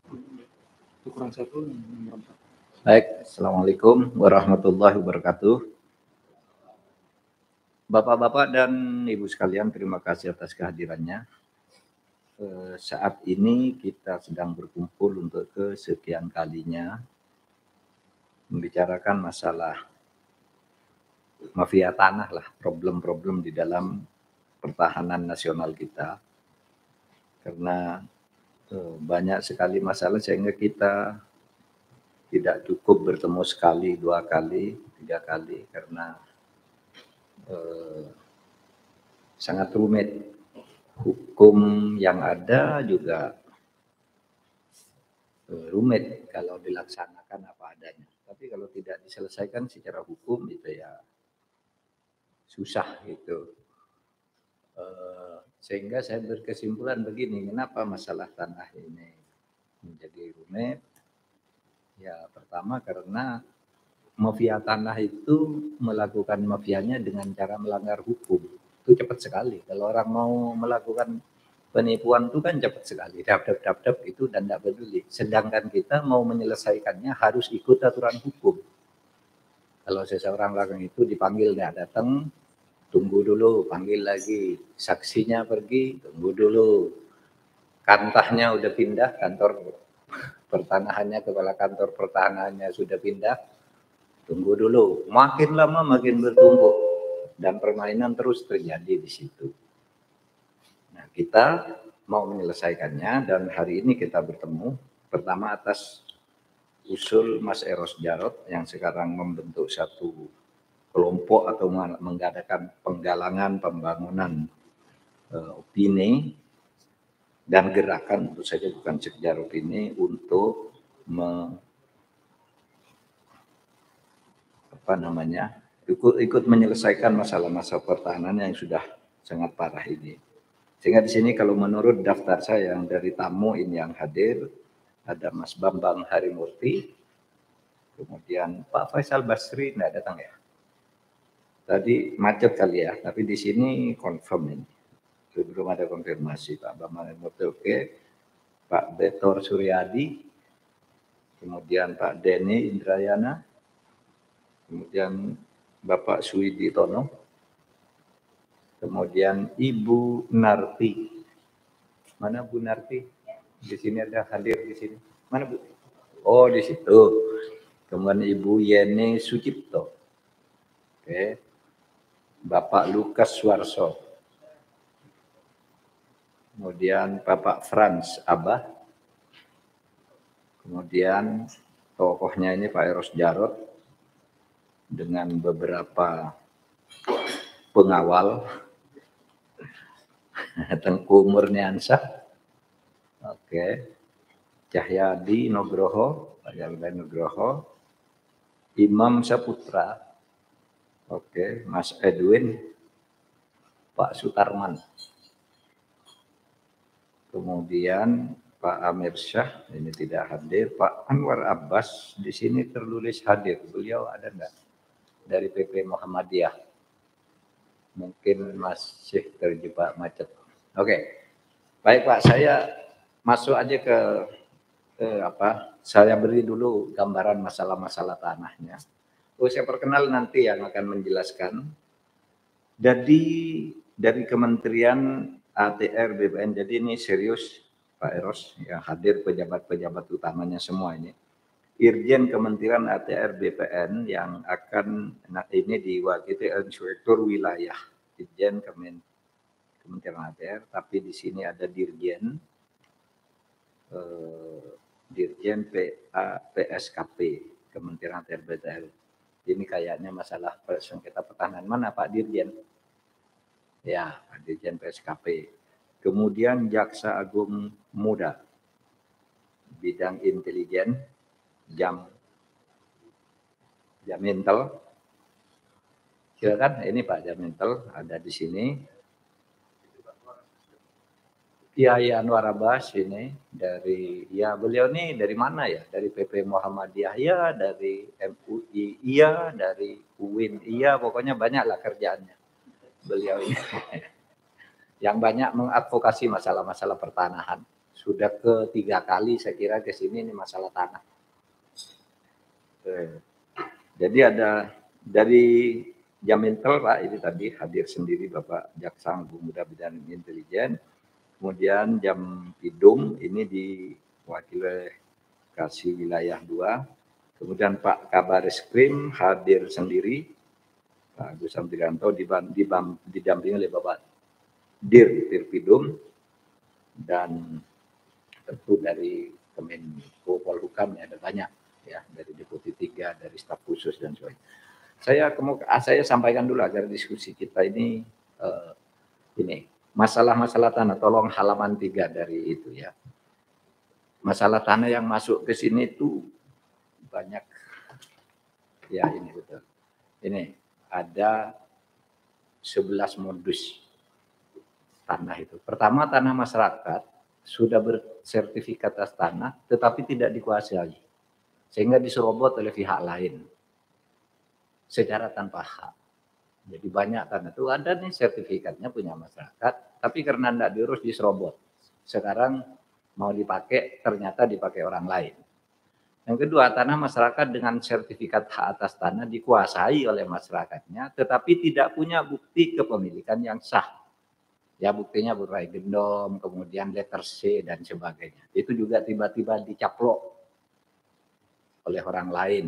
Itu kurang satu nomor 4. Baik, Assalamualaikum warahmatullahi wabarakatuh. Bapak-bapak dan Ibu sekalian, terima kasih atas kehadirannya. Saat ini kita sedang berkumpul untuk kesekian kalinya membicarakan masalah mafia tanah lah, problem-problem di dalam pertahanan nasional kita. Karena banyak sekali masalah sehingga kita tidak cukup bertemu sekali, 2 kali, 3 kali karena sangat rumit. Hukum yang ada juga rumit kalau dilaksanakan apa adanya. Tapi kalau tidak diselesaikan secara hukum itu ya susah gitu. Sehingga saya berkesimpulan begini, kenapa masalah tanah ini menjadi rumit? Ya pertama karena mafia tanah itu melakukan mafianya dengan cara melanggar hukum. Itu cepat sekali. Kalau orang mau melakukan penipuan itu kan cepat sekali. Dap itu dan tidak peduli. Sedangkan kita mau menyelesaikannya harus ikut aturan hukum. Kalau seseorang lakukan itu dipanggil dia datang, tunggu dulu, panggil lagi. Saksinya pergi, tunggu dulu. Kantahnya udah pindah, kantor pertanahannya, kepala kantor pertanahannya sudah pindah, tunggu dulu. Makin lama makin bertumpuk dan permainan terus terjadi di situ. Nah, kita mau menyelesaikannya dan hari ini kita bertemu pertama atas usul Mas Eros Jarot yang sekarang membentuk satu kelompok atau mengadakan penggalangan pembangunan opini dan gerakan, tentu saja bukan sekedar opini, untuk ikut menyelesaikan masalah-masalah pertahanan yang sudah sangat parah ini. Sehingga di sini kalau menurut daftar saya yang dari tamu ini yang hadir, ada Mas Bambang Harimurti, kemudian Pak Faisal Basri tidak datang ya. Tadi macet kali ya, tapi di sini confirm ini. Belum ada konfirmasi Pak Bambang Harimurti, oke. Pak Betor Suryadi, kemudian Pak Denny Indrayana, kemudian Bapak Suwidi Tono, kemudian Ibu Narti. Mana Bu Narti? Di sini ada hadir di sini. Mana Bu? Oh, di situ. Kemudian Ibu Yeni Sucipto. Oke. Bapak Lukas Suarso. Kemudian Bapak Franz Abah. Kemudian tokohnya ini Pak Eros Jarot dengan beberapa pengawal. Tengku Murniansyah, oke, Cahyadi Nugroho, Pak Cahyadi Nugroho, Imam Saputra, oke, Mas Edwin, Pak Sutarman, kemudian Pak Amir Syah, ini tidak hadir, Pak Anwar Abbas, di sini tertulis hadir, beliau ada enggak? Dari PP Muhammadiyah. Mungkin masih terjebak macet. Oke. Baik Pak, saya masuk aja ke saya beri dulu gambaran masalah-masalah tanahnya. Saya perkenal nanti yang akan menjelaskan. Dari Kementerian ATR BPN, jadi ini serius Pak Eros, yang hadir pejabat-pejabat utamanya semua ini. Irjen Kementerian ATR BPN yang akan ini diwakili Inspektur Wilayah Irjen Kementerian ATR, tapi di sini ada Dirjen PSKP Kementerian ATR BPN. Ini kayaknya masalah sengketa pertahanan. Mana Pak Dirjen? Ya, Pak Dirjen PSKP. Kemudian Jaksa Agung Muda bidang intelijen. Jamintel, silakan. Ini Pak Jamintel ada di sini. Kiai Anwar Abbas ini dari, ya beliau ini dari mana ya? Dari PP Muhammadiyah ya, dari MUI iya, dari UIN iya, pokoknya banyak lah kerjaannya beliau ini. Yang banyak mengadvokasi masalah-masalah pertanahan Sudah ketiga kali saya kira ke sini ini masalah tanah. Jadi ada dari Jamintel Pak, ini tadi hadir sendiri Bapak Jaksa Agung Muda Bidang Intelijen. Kemudian Jampidum ini diwakili oleh Kasih Wilayah 2. Kemudian Pak Kabar Eskrim hadir sendiri, Pak Agus Samtrianto didampingi oleh Bapak Dirpidum, dan tentu dari Kemenko Polhukam ada banyak ya, dari Deputi 3, dari staf khusus dan sebagainya. Saya sampaikan dulu agar diskusi kita ini masalah-masalah tanah, tolong halaman 3 dari itu ya. Masalah tanah yang masuk ke sini itu banyak. Ya ini betul. Ini ada 11 modus tanah itu. Pertama, tanah masyarakat sudah bersertifikat atas tanah tetapi tidak dikuasai, sehingga diserobot oleh pihak lain secara tanpa hak. Jadi banyak tanah itu ada nih sertifikatnya punya masyarakat, tapi karena tidak diurus diserobot. Sekarang mau dipakai, ternyata dipakai orang lain. Yang kedua, tanah masyarakat dengan sertifikat hak atas tanah dikuasai oleh masyarakatnya, tetapi tidak punya bukti kepemilikan yang sah. Ya buktinya berupa gendom, kemudian letter C dan sebagainya. Itu juga tiba-tiba dicaplok oleh orang lain.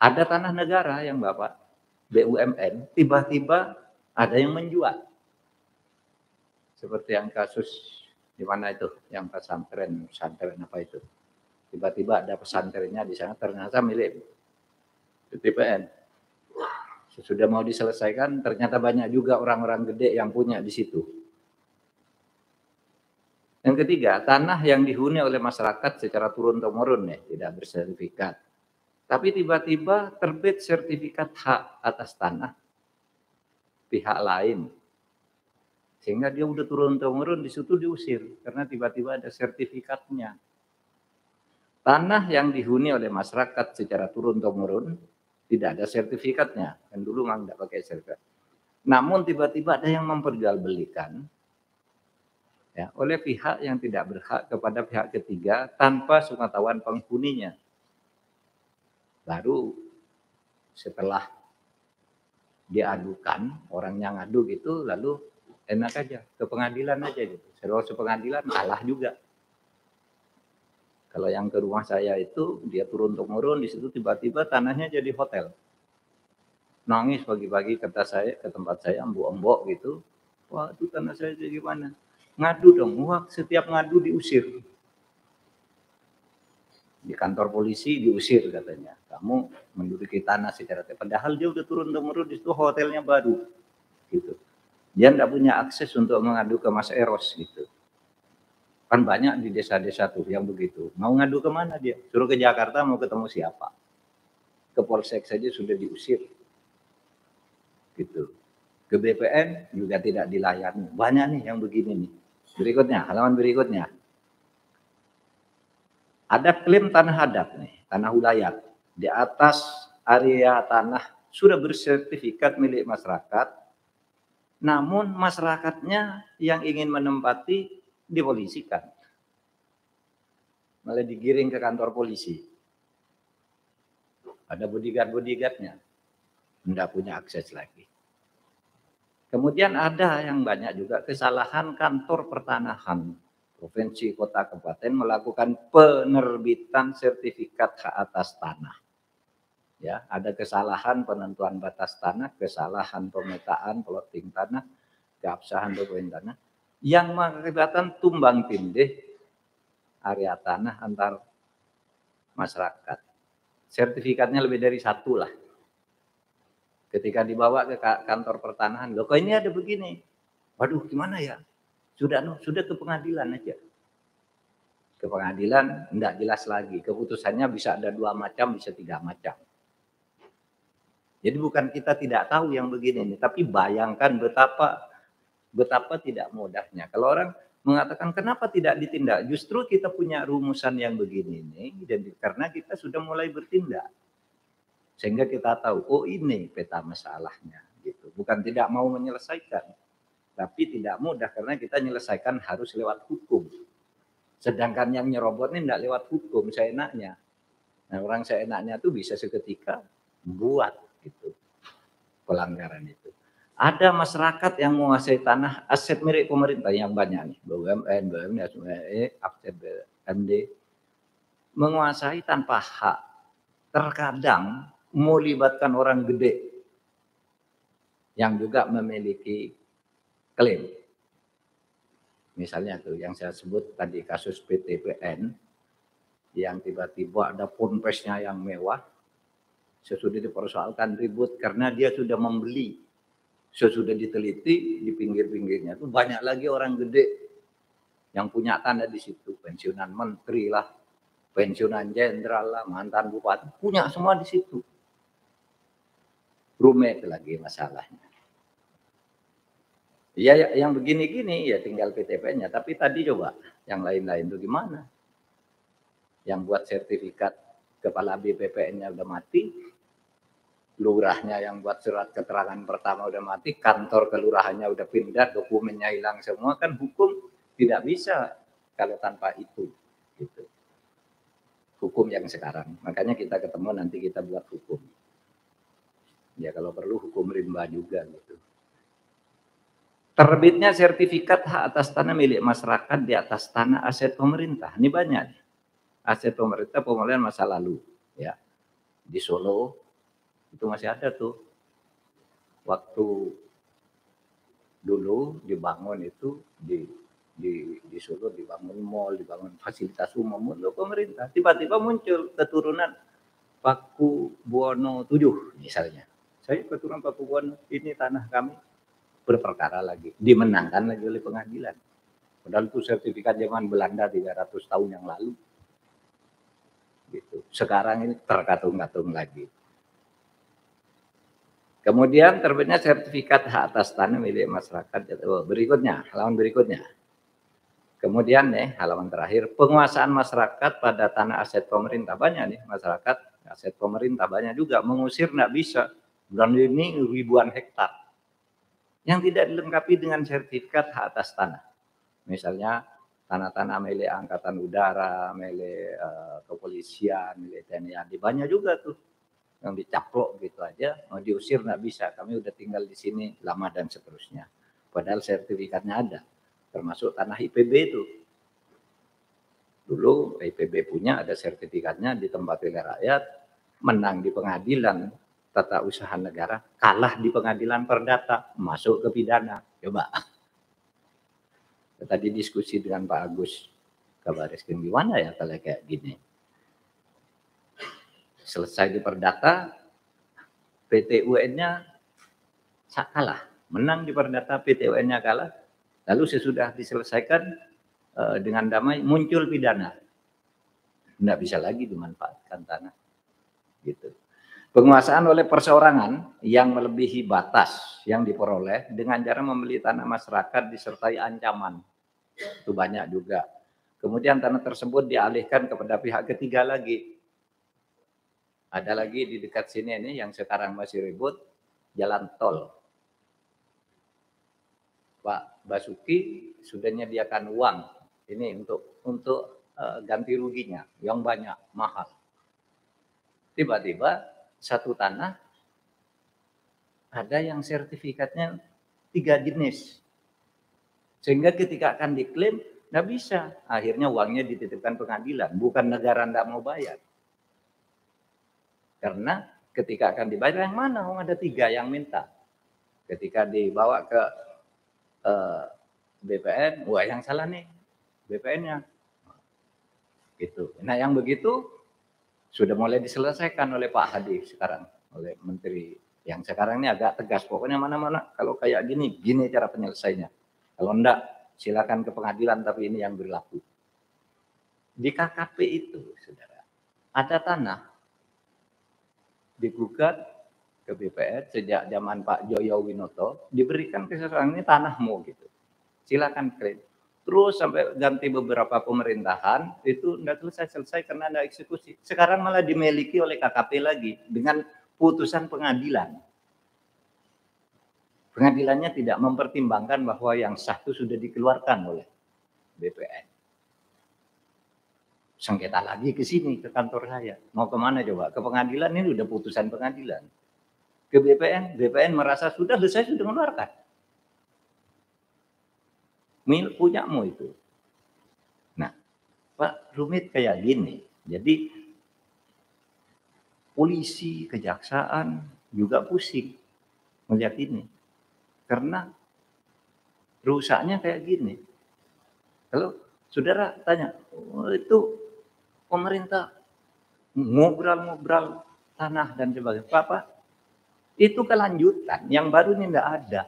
Ada tanah negara yang Bapak BUMN, tiba-tiba ada yang menjual. Seperti yang kasus di mana itu, yang pesantren apa itu. Tiba-tiba ada pesantrennya di sana ternyata milik BPN. Sudah mau diselesaikan, ternyata banyak juga orang-orang gede yang punya di situ. Yang ketiga, tanah yang dihuni oleh masyarakat secara turun-temurun ya, tidak bersertifikat. Tapi tiba-tiba terbit sertifikat hak atas tanah pihak lain. Sehingga dia udah turun-temurun di situ diusir karena tiba-tiba ada sertifikatnya. Tanah yang dihuni oleh masyarakat secara turun-temurun tidak ada sertifikatnya. Kan dulu memang tidak pakai sertifikat. Namun tiba-tiba ada yang memperjualbelikan ya, oleh pihak yang tidak berhak kepada pihak ketiga tanpa sepengetahuan penghuninya. Baru setelah diadukan, orang yang ngadu gitu, lalu enak aja ke pengadilan aja gitu. Setelah pengadilan kalah juga. Kalau yang ke rumah saya itu dia turun-temurun, di situ tiba-tiba tanahnya jadi hotel. Nangis pagi-pagi ke tempat saya, embok-embok gitu. Wah, itu tanah saya jadi gimana? Ngadu dong. Wah, setiap ngadu diusir. Di kantor polisi diusir katanya. Kamu menduduki tanah secara padahal dia udah turun-temurun, di situ hotelnya baru. Gitu. Dia tidak punya akses untuk mengadu ke Mas Eros gitu. Kan banyak di desa-desa tuh yang begitu. Mau ngadu kemana dia? Suruh ke Jakarta, mau ketemu siapa? Ke Polsek saja sudah diusir. Gitu. Ke BPN juga tidak dilayani. Banyak nih yang begini nih. Berikutnya, halaman berikutnya. Ada klaim tanah adat nih, tanah ulayat. Di atas area tanah sudah bersertifikat milik masyarakat, namun masyarakatnya yang ingin menempati dipolisikan. Malah digiring ke kantor polisi. Ada bodyguard-bodyguardnya. Tidak punya akses lagi. Kemudian ada yang banyak juga kesalahan kantor pertanahan. Provinsi, kota, kabupaten melakukan penerbitan sertifikat hak atas tanah. Ya, ada kesalahan penentuan batas tanah, kesalahan pemetaan plotting tanah, keabsahan dokumen tanah yang mengakibatkan tumbang tindih area tanah antar masyarakat. Sertifikatnya lebih dari satu lah. Ketika dibawa ke kantor pertanahan, loh kok ini ada begini. Waduh, gimana ya? Sudah ke pengadilan aja. Ke pengadilan enggak jelas lagi. Keputusannya bisa ada 2 macam, bisa 3 macam. Jadi bukan kita tidak tahu yang begini nih, tapi bayangkan betapa tidak mudahnya. Kalau orang mengatakan kenapa tidak ditindak, justru kita punya rumusan yang begini nih, dan karena kita sudah mulai bertindak. Sehingga kita tahu, oh ini peta masalahnya. Gitu. Bukan tidak mau menyelesaikan. Tapi tidak mudah karena kita menyelesaikan harus lewat hukum. Sedangkan yang nyerobot ini tidak lewat hukum, seenaknya. Nah, orang seenaknya tuh bisa seketika buat gitu pelanggaran itu. Ada masyarakat yang menguasai tanah aset milik pemerintah yang banyak nih, BUMN, BUMN, aset BUMD, menguasai tanpa hak. Terkadang melibatkan orang gede yang juga memiliki klaim. Misalnya tuh yang saya sebut tadi kasus PTPN yang tiba-tiba ada ponpesnya yang mewah, sesudah dipersoalkan ribut karena dia sudah membeli. Sesudah diteliti di pinggir-pinggirnya tuh banyak lagi orang gede yang punya tanah di situ, pensiunan menteri lah, pensiunan jenderal lah, mantan bupati, punya semua di situ. Rumit lagi masalahnya. Ya yang begini-gini ya tinggal PTPN-nya, tapi tadi coba yang lain-lain itu gimana? Yang buat sertifikat kepala BPPN-nya udah mati, lurahnya yang buat surat keterangan pertama udah mati, kantor kelurahannya udah pindah, dokumennya hilang semua, kan hukum tidak bisa kalau tanpa itu. Gitu. Hukum yang sekarang. Makanya kita ketemu nanti kita buat hukum. Ya kalau perlu hukum rimba juga gitu. Terbitnya sertifikat hak atas tanah milik masyarakat di atas tanah aset pemerintah. Ini banyak. Aset pemerintah pemulihan masa lalu. Ya. Di Solo itu masih ada tuh. Waktu dulu dibangun itu di Solo dibangun mall, dibangun fasilitas umum untuk pemerintah. Tiba-tiba muncul keturunan Paku Buwono VII misalnya. Saya keturunan Paku Buwono, ini tanah kami, berperkara lagi, dimenangkan lagi oleh pengadilan. Padahal itu sertifikat zaman Belanda 300 tahun yang lalu. Gitu. Sekarang ini terkatung-katung lagi. Kemudian terbitnya sertifikat hak atas tanah milik masyarakat. Berikutnya, halaman berikutnya. Kemudian nih, halaman terakhir, penguasaan masyarakat pada tanah aset pemerintah. Banyak nih masyarakat, aset pemerintah banyak juga. Mengusir nggak bisa. Bulan ini ribuan hektar. Yang tidak dilengkapi dengan sertifikat hak atas tanah. Misalnya tanah-tanah milik Angkatan Udara, milik kepolisian, milik TNI AD. Banyak juga tuh yang dicaplok gitu aja, mau diusir nggak bisa. Kami udah tinggal di sini lama dan seterusnya. Padahal sertifikatnya ada. Termasuk tanah IPB itu. Dulu IPB punya, ada sertifikatnya, ditempati oleh rakyat, menang di pengadilan tata usaha negara, kalah di pengadilan perdata, masuk ke pidana. Coba. Tadi diskusi dengan Pak Agus Kabariskim, gimana ya kalau kayak gini. Selesai di perdata, PT UN-nya kalah. Menang di perdata, PT UN-nya kalah. Lalu sesudah diselesaikan dengan damai, muncul pidana. Tidak bisa lagi dimanfaatkan tanah. Gitu. Penguasaan oleh perseorangan yang melebihi batas yang diperoleh dengan cara membeli tanah masyarakat disertai ancaman. Itu banyak juga. Kemudian tanah tersebut dialihkan kepada pihak ketiga lagi. Ada lagi di dekat sini ini yang sekarang masih ribut, jalan tol. Pak Basuki sudah menyediakan uang ini untuk ganti ruginya yang banyak, mahal. Tiba-tiba satu tanah ada yang sertifikatnya 3 jenis. Sehingga ketika akan diklaim, nggak bisa. Akhirnya uangnya dititipkan pengadilan. Bukan negara nggak mau bayar. Karena ketika akan dibayar, yang mana? Ada 3 yang minta. Ketika dibawa ke BPN, wah yang salah nih BPN-nya. Gitu. Nah yang begitu sudah mulai diselesaikan oleh Pak Hadi sekarang, oleh Menteri yang sekarang ini agak tegas. Pokoknya mana-mana kalau kayak gini, gini cara penyelesaiannya. Kalau enggak, silakan ke pengadilan, tapi ini yang berlaku. Di KKP itu, saudara, ada tanah digugat ke BPN sejak zaman Pak Joyo Winoto, diberikan ke seseorang, ini tanahmu gitu. Silakan klaim. Terus sampai ganti beberapa pemerintahan, itu enggak selesai karena ada eksekusi. Sekarang malah dimiliki oleh KKP lagi dengan putusan pengadilan. Pengadilannya tidak mempertimbangkan bahwa yang sah itu sudah dikeluarkan oleh BPN. sengketa lagi ke sini, ke kantor saya. Mau kemana coba? Ke pengadilan, ini udah putusan pengadilan. Ke BPN, BPN merasa sudah selesai, sudah mengeluarkan. Punyamu itu. Nah, Pak, rumit kayak gini. Jadi polisi, kejaksaan juga pusing melihat ini. Karena rusaknya kayak gini. Kalau saudara tanya, oh, itu pemerintah ngobrol tanah dan sebagainya. Pak, itu kelanjutan. Yang baru ini tidak ada.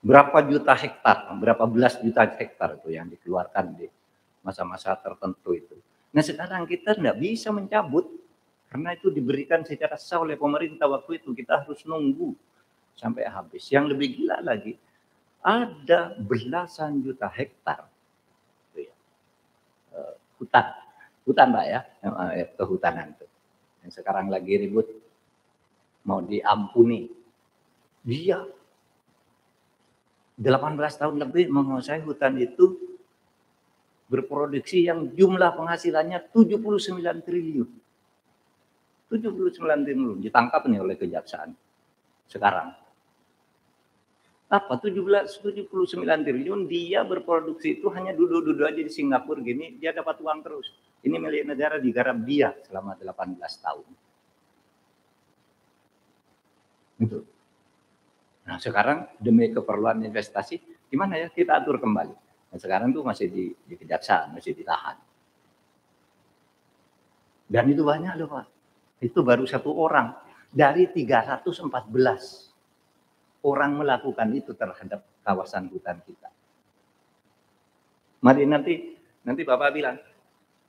Berapa juta hektar, berapa belas juta hektar itu yang dikeluarkan di masa-masa tertentu itu. Nah sekarang kita tidak bisa mencabut karena itu diberikan secara sah oleh pemerintah waktu itu. Kita harus nunggu sampai habis. Yang lebih gila lagi, ada belasan juta hektar hutan Mbak ya, kehutanan itu. Yang sekarang lagi ribut mau diampuni. Dia 18 tahun lebih menguasai hutan itu berproduksi yang jumlah penghasilannya 79 triliun. 79 triliun ditangkap nih oleh kejaksaan sekarang. Apa 79 triliun dia berproduksi itu hanya duduk-duduk aja di Singapura gini, dia dapat uang terus. Ini milik negara digarap dia selama 18 tahun. Itu. Nah sekarang demi keperluan investasi, gimana ya kita atur kembali. Nah, sekarang tuh masih di kejaksaan, masih ditahan. Dan itu banyak loh Pak. Itu baru 1 orang dari 314 orang melakukan itu terhadap kawasan hutan kita. Mari nanti Bapak bilang,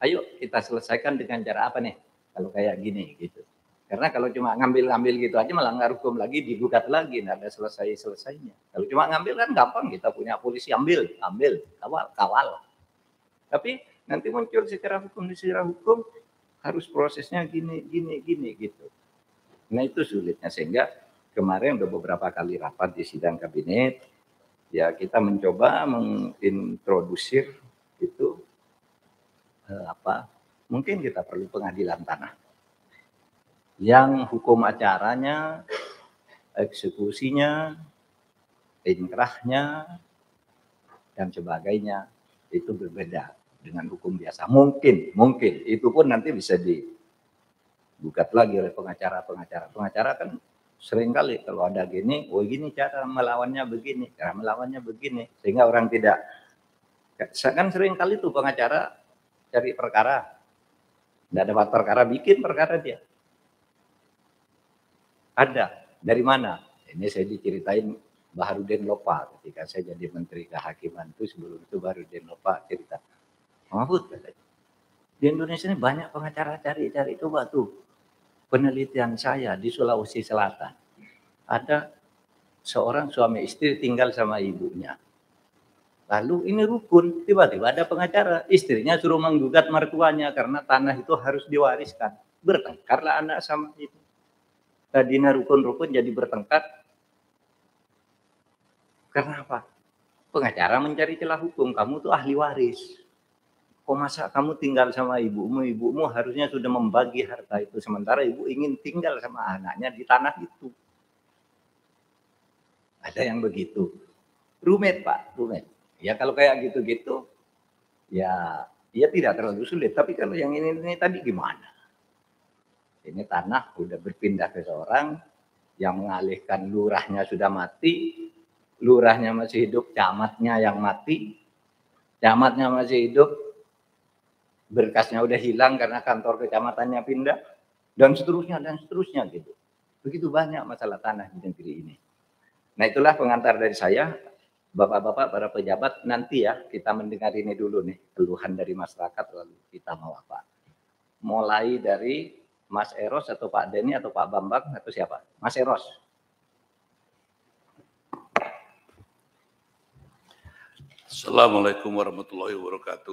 ayo kita selesaikan dengan cara apa nih? Kalau kayak gini gitu. Karena kalau cuma ngambil gitu aja malah nggak hukum lagi, digugat lagi, nggak ada selesainya. Kalau cuma ngambil kan gampang, kita punya polisi ambil, kawal. Tapi nanti muncul secara hukum harus prosesnya gini gitu. Nah itu sulitnya sehingga kemarin udah beberapa kali rapat di sidang kabinet, ya kita mencoba mengintrodusir itu mungkin kita perlu pengadilan tanah. Yang hukum acaranya, eksekusinya, inkrahnya, dan sebagainya itu berbeda dengan hukum biasa. Mungkin itu pun nanti bisa digugat lagi oleh pengacara. Pengacara kan seringkali kalau ada gini, oh gini cara melawannya begini, sehingga orang tidak. Kan seringkali tuh pengacara cari perkara, tidak dapat perkara, bikin perkara dia. Ada. Dari mana? Ini saya diceritain Baharudin Lopa ketika saya jadi Menteri Kehakiman itu, sebelum itu Baharudin Lopa cerita. Mahfud, di Indonesia ini banyak pengacara cari coba tuh. Penelitian saya di Sulawesi Selatan. Ada seorang suami istri tinggal sama ibunya. Lalu ini rukun, tiba-tiba ada pengacara, istrinya suruh menggugat mertuanya karena tanah itu harus diwariskan. Bertengkarlah anak sama ibu. Tadinya rukun-rukun jadi bertengkar. Karena apa? Pengacara mencari celah hukum. Kamu tuh ahli waris. Kok masa kamu tinggal sama ibumu harusnya sudah membagi harta itu. Sementara ibu ingin tinggal sama anaknya di tanah itu. Ada yang begitu. Rumit Pak, rumit. Ya kalau kayak gitu-gitu, ya tidak terlalu sulit. Tapi kalau yang ini tadi gimana? Ini tanah udah berpindah ke seorang yang mengalihkan, lurahnya sudah mati, lurahnya masih hidup, camatnya yang mati, camatnya masih hidup, berkasnya udah hilang karena kantor kecamatannya pindah, dan seterusnya gitu. Begitu banyak masalah tanah di negeri ini. Nah itulah pengantar dari saya, Bapak-bapak, para pejabat, nanti ya kita mendengar ini dulu nih, keluhan dari masyarakat, lalu kita mau apa. Mulai dari Mas Eros atau Pak Denny atau Pak Bambang atau siapa? Mas Eros. Assalamualaikum warahmatullahi wabarakatuh.